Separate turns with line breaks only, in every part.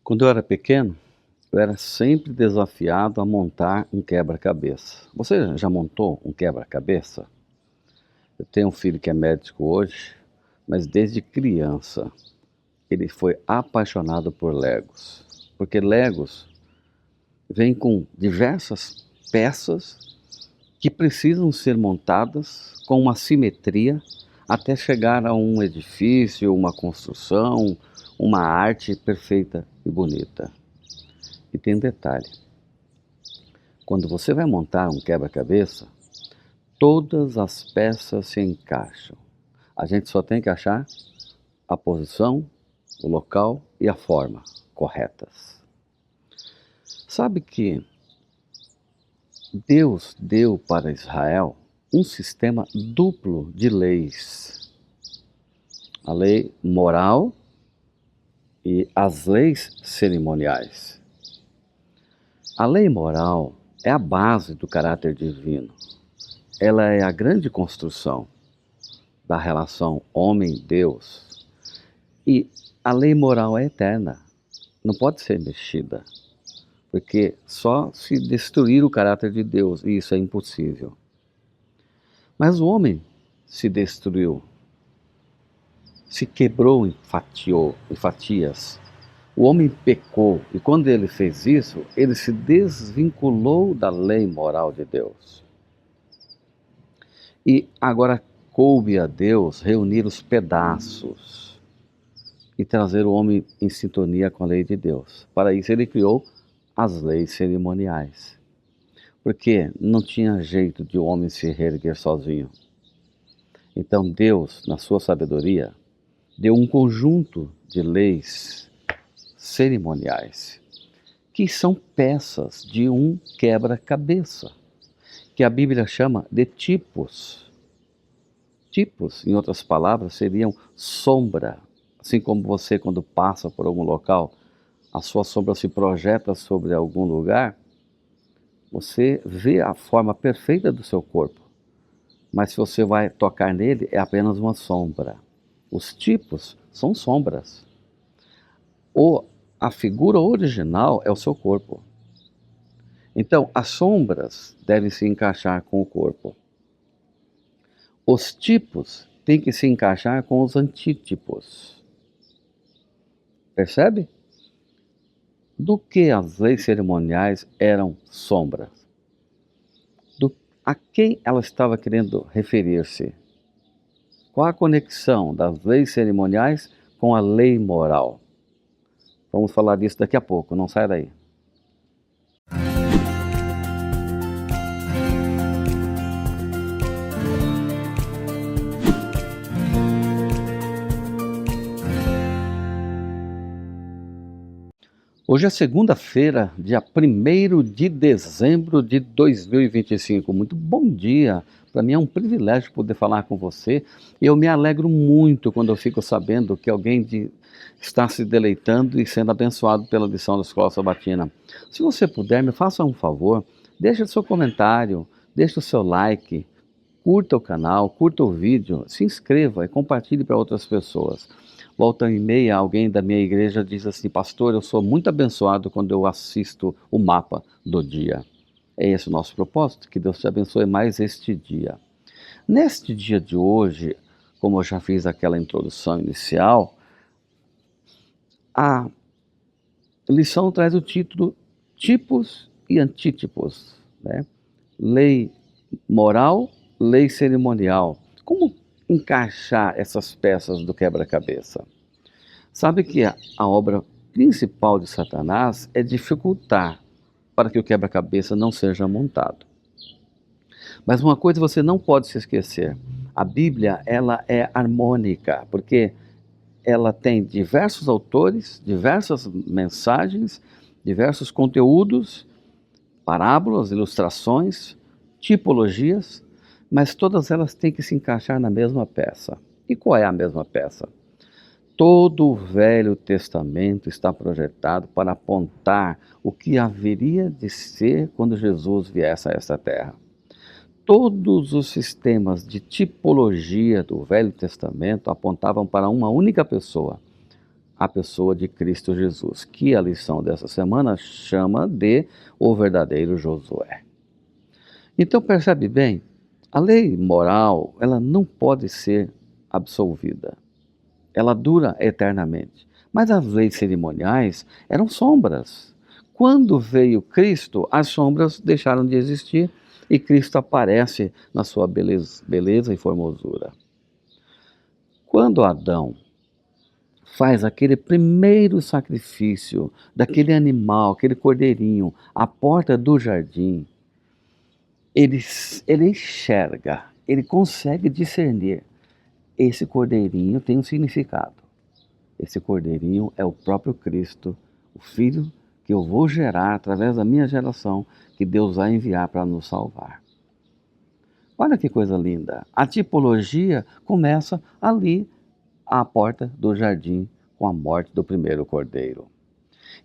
Quando eu era pequeno, eu era sempre desafiado a montar um quebra-cabeça. Você já montou um quebra-cabeça? Eu tenho um filho que é médico hoje, mas desde criança ele foi apaixonado por Legos. Porque Legos vem com diversas peças que precisam ser montadas com uma simetria até chegar a um edifício, uma construção, uma arte perfeita e bonita. E tem um detalhe: quando você vai montar um quebra-cabeça, todas as peças se encaixam. A gente só tem que achar a posição, o local e a forma corretas. Sabe que Deus deu para Israel um sistema duplo de leis: a lei moral e as leis cerimoniais. A lei moral é a base do caráter divino. Ela é a grande construção da relação homem-Deus. E a lei moral é eterna, não pode ser mexida, porque só se destruir o caráter de Deus, e isso é impossível. Mas o homem se destruiu, se quebrou em fatias. O homem pecou, e quando ele fez isso, ele se desvinculou da lei moral de Deus. E agora coube a Deus reunir os pedaços e trazer o homem em sintonia com a lei de Deus. Para isso ele criou as leis cerimoniais, porque não tinha jeito de o homem se reerguer sozinho. Então Deus, na sua sabedoria, deu um conjunto de leis cerimoniais, que são peças de um quebra-cabeça, que a Bíblia chama de tipos. Tipos, em outras palavras, seriam sombra. Assim como você, quando passa por algum local, a sua sombra se projeta sobre algum lugar, você vê a forma perfeita do seu corpo. Mas se você vai tocar nele, é apenas uma sombra. Os tipos são sombras. A figura original é o seu corpo. Então, as sombras devem se encaixar com o corpo. Os tipos têm que se encaixar com os antítipos. Percebe? Do que as leis cerimoniais eram sombras? A quem ela estava querendo referir-se? Qual a conexão das leis cerimoniais com a lei moral? Vamos falar disso daqui a pouco, não sai daí. Hoje é segunda-feira, dia 1º de dezembro de 2025. Muito bom dia! Para mim é um privilégio poder falar com você. Eu me alegro muito quando eu fico sabendo que está se deleitando e sendo abençoado pela lição da Escola Sabatina. Se você puder, me faça um favor, deixe o seu comentário, deixe o seu like, curta o canal, curta o vídeo, se inscreva e compartilhe para outras pessoas. Volta e meia, alguém da minha igreja diz assim: pastor, eu sou muito abençoado quando eu assisto o mapa do dia. É esse o nosso propósito, que Deus te abençoe mais este dia. Neste dia de hoje, como eu já fiz aquela introdução inicial, a lição traz o título Tipos e Antítipos, né? Lei moral, lei cerimonial. Como encaixar essas peças do quebra-cabeça? Sabe que a obra principal de Satanás é dificultar para que o quebra-cabeça não seja montado. Mas uma coisa você não pode se esquecer: a Bíblia, ela é harmônica, porque ela tem diversos autores, diversas mensagens, diversos conteúdos, parábolas, ilustrações, tipologias, mas todas elas têm que se encaixar na mesma peça. E qual é a mesma peça? Todo o Velho Testamento está projetado para apontar o que haveria de ser quando Jesus viesse a essa terra. Todos os sistemas de tipologia do Velho Testamento apontavam para uma única pessoa, a pessoa de Cristo Jesus, que a lição dessa semana chama de o verdadeiro Josué. Então percebe bem, a lei moral, ela não pode ser absolvida. Ela dura eternamente. Mas as leis cerimoniais eram sombras. Quando veio Cristo, as sombras deixaram de existir e Cristo aparece na sua beleza e formosura. Quando Adão faz aquele primeiro sacrifício daquele animal, aquele cordeirinho, à porta do jardim, ele enxerga, ele consegue discernir. Esse cordeirinho tem um significado. Esse cordeirinho é o próprio Cristo, o Filho que eu vou gerar através da minha geração, que Deus vai enviar para nos salvar. Olha que coisa linda. A tipologia começa ali, à porta do jardim, com a morte do primeiro cordeiro.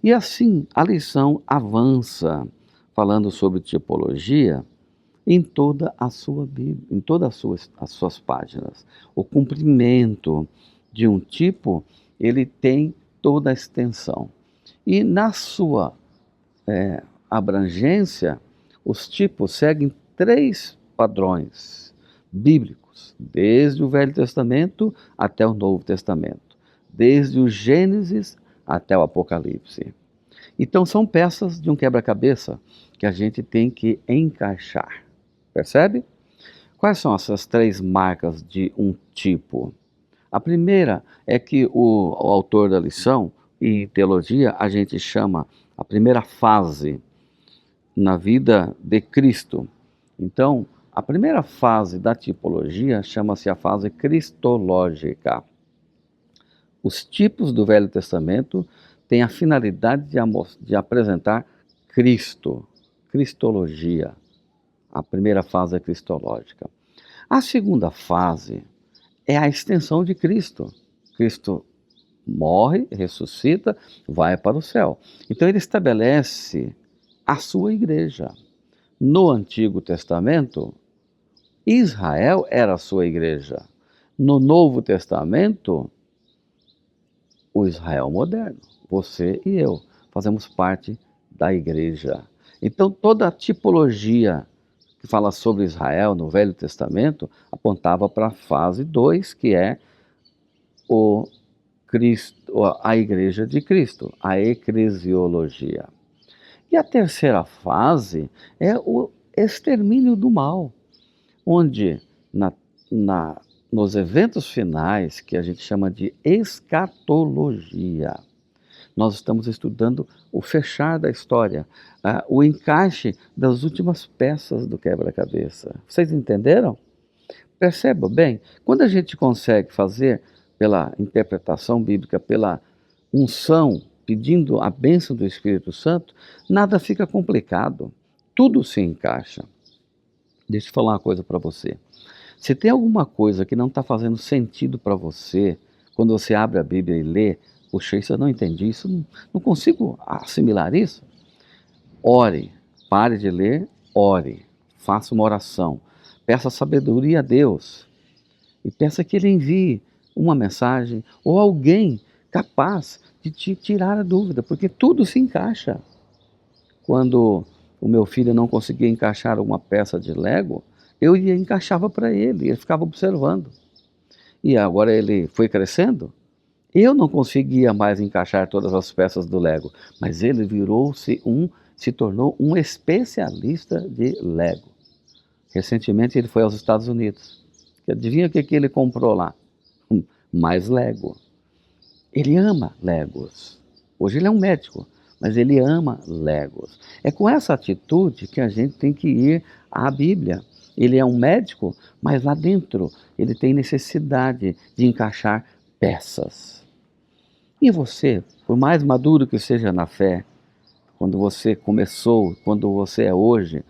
E assim a lição avança, falando sobre tipologia, em toda a sua Bíblia, em todas as suas páginas. O cumprimento de um tipo, ele tem toda a extensão. E na sua abrangência, os tipos seguem 3 padrões bíblicos, desde o Velho Testamento até o Novo Testamento, desde o Gênesis até o Apocalipse. Então são peças de um quebra-cabeça que a gente tem que encaixar. Percebe? Quais são essas 3 marcas de um tipo? A primeira é que o autor da lição, em teologia, a gente chama a primeira fase na vida de Cristo. Então, a primeira fase da tipologia chama-se a fase cristológica. Os tipos do Velho Testamento têm a finalidade de apresentar Cristo, cristologia. A primeira fase é cristológica. A segunda fase é a extensão de Cristo. Cristo morre, ressuscita, vai para o céu. Então ele estabelece a sua igreja. No Antigo Testamento, Israel era a sua igreja. No Novo Testamento, o Israel moderno, você e eu, fazemos parte da igreja. Então toda a tipologia que fala sobre Israel no Velho Testamento apontava para a fase 2, que é o Cristo, a igreja de Cristo, a eclesiologia. E a terceira fase é o extermínio do mal, onde nos eventos finais, que a gente chama de escatologia, nós estamos estudando o fechar da história, o encaixe das últimas peças do quebra-cabeça. Vocês entenderam? Perceba bem, quando a gente consegue fazer pela interpretação bíblica, pela unção, pedindo a bênção do Espírito Santo, nada fica complicado, tudo se encaixa. Deixa eu falar uma coisa para você. Se tem alguma coisa que não está fazendo sentido para você, quando você abre a Bíblia e lê, puxa, isso eu não entendi, isso não consigo assimilar isso. Ore, pare de ler, ore, faça uma oração, peça sabedoria a Deus e peça que Ele envie uma mensagem ou alguém capaz de te tirar a dúvida, porque tudo se encaixa. Quando o meu filho não conseguia encaixar uma peça de Lego, eu ia e encaixava para ele, ele ficava observando. E agora ele foi crescendo, eu não conseguia mais encaixar todas as peças do Lego, mas ele se tornou um especialista de Lego. Recentemente ele foi aos Estados Unidos. Adivinha o que ele comprou lá? Mais Lego. Ele ama Legos. Hoje ele é um médico, mas ele ama Legos. É com essa atitude que a gente tem que ir à Bíblia. Ele é um médico, mas lá dentro ele tem necessidade de encaixar peças. E você, por mais maduro que seja na fé, quando você começou, quando você é hoje,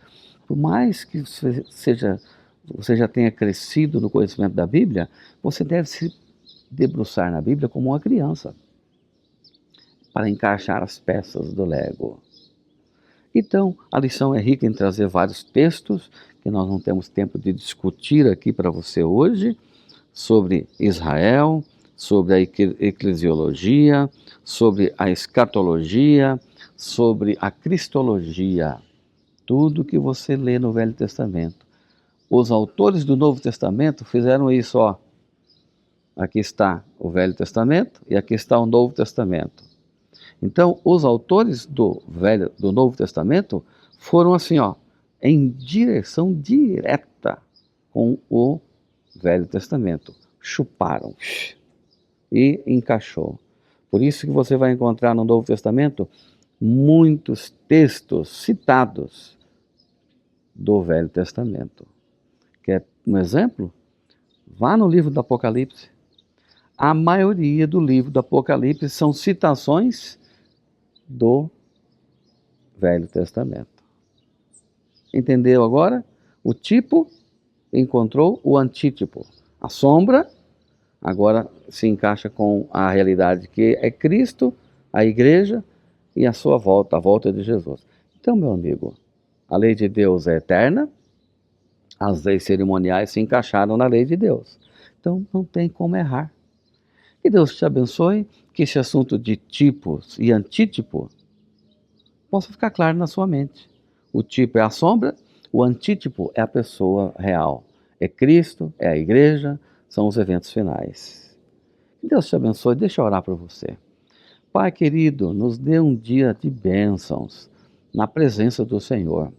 por mais que você já tenha crescido no conhecimento da Bíblia, você deve se debruçar na Bíblia como uma criança, para encaixar as peças do Lego. Então, a lição é rica em trazer vários textos, que nós não temos tempo de discutir aqui para você hoje, sobre Israel, sobre a eclesiologia, sobre a escatologia, sobre a cristologia. Tudo que você lê no Velho Testamento. Os autores do Novo Testamento fizeram isso, ó. Aqui está o Velho Testamento e aqui está o Novo Testamento. Então, os autores do Novo Testamento foram assim, ó, em direção direta com o Velho Testamento. Chuparam e encaixou. Por isso que você vai encontrar no Novo Testamento muitos textos citados do Velho Testamento. Quer um exemplo? Vá no livro do Apocalipse. A maioria do livro do Apocalipse são citações do Velho Testamento. Entendeu agora? O tipo encontrou o antítipo. A sombra agora se encaixa com a realidade que é Cristo, a igreja e a sua volta, a volta de Jesus. Então, meu amigo, a lei de Deus é eterna, as leis cerimoniais se encaixaram na lei de Deus. Então, não tem como errar. Que Deus te abençoe, que esse assunto de tipos e antítipo possa ficar claro na sua mente. O tipo é a sombra, o antítipo é a pessoa real. É Cristo, é a igreja, são os eventos finais. Que Deus te abençoe, deixa eu orar por você. Pai querido, nos dê um dia de bênçãos na presença do Senhor.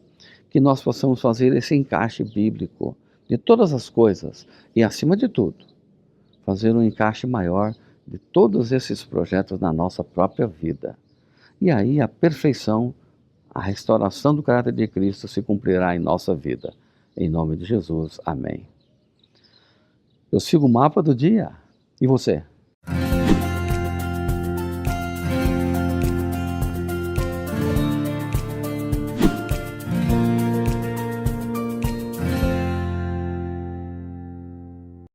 Que nós possamos fazer esse encaixe bíblico de todas as coisas e, acima de tudo, fazer um encaixe maior de todos esses projetos na nossa própria vida. E aí a perfeição, a restauração do caráter de Cristo se cumprirá em nossa vida. Em nome de Jesus, amém. Eu sigo o mapa do dia. E você?